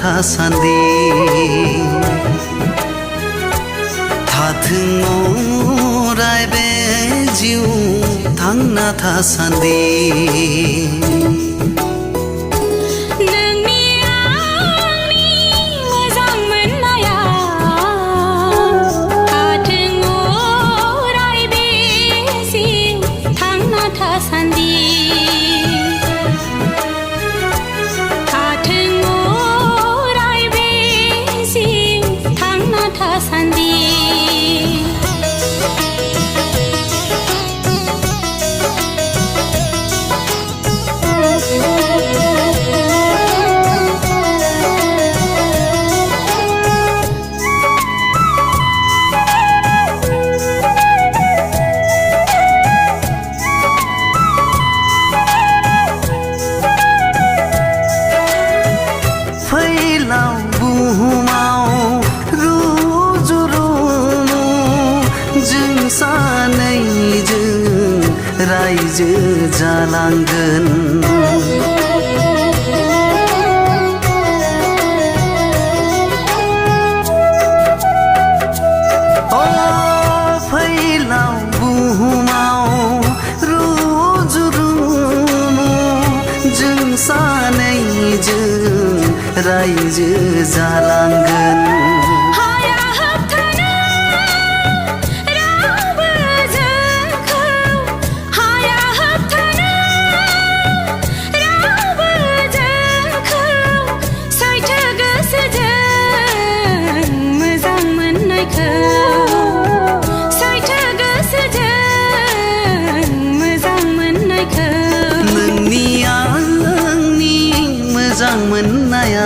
थासान्दि थाथों अराय बे जिउ थांना थासान्दि रायजो जालांगोन फैलाव बुहुमाव रुजु रुमु जों सानैजों रायजो जालांगोन मोजां मोननाया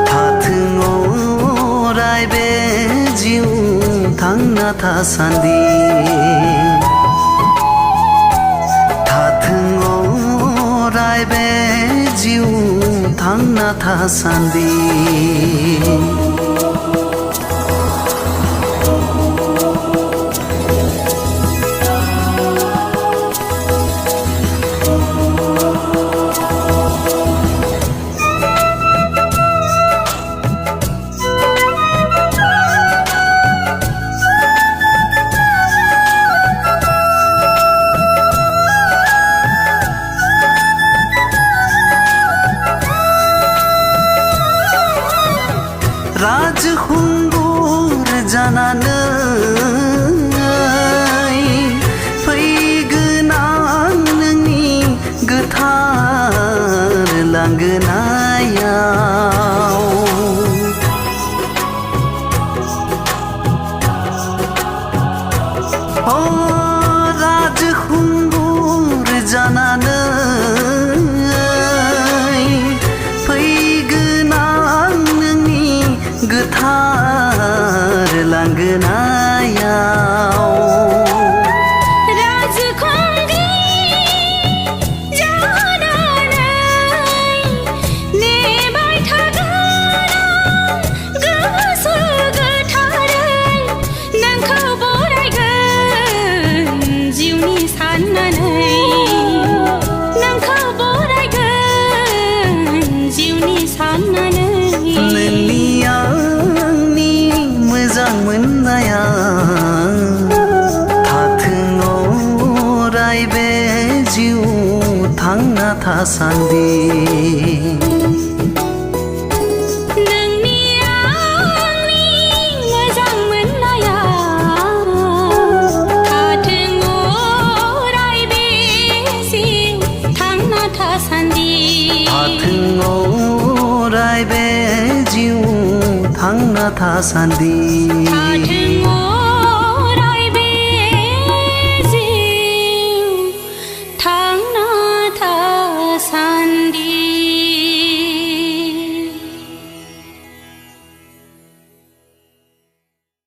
थाथों अराय बे जिउ थांना थासान्दि थाथों अराय बे जिउ थांना थासान्दि राजखुंगुर जानानै फैगोनां नोंनि गोथार लांगोनायाव राजखुंगुर जानानै गोथार लांगोनायाव राजखुंग्रि जानानै नेबाय थागोन गोसो गोथारै नोंखौ बरायगोन जिउनि साननानै नोंखौ बरायगोन जिउनि साननानै मोजां मोननाया थाथों अराय बे जिउ थांना थासान्दि नोंनि आंनि मोजां मोननाया थाथों अराय बे जिउ थांना थासान्दि थाथों अराय बे जिउ थांना थासान्दि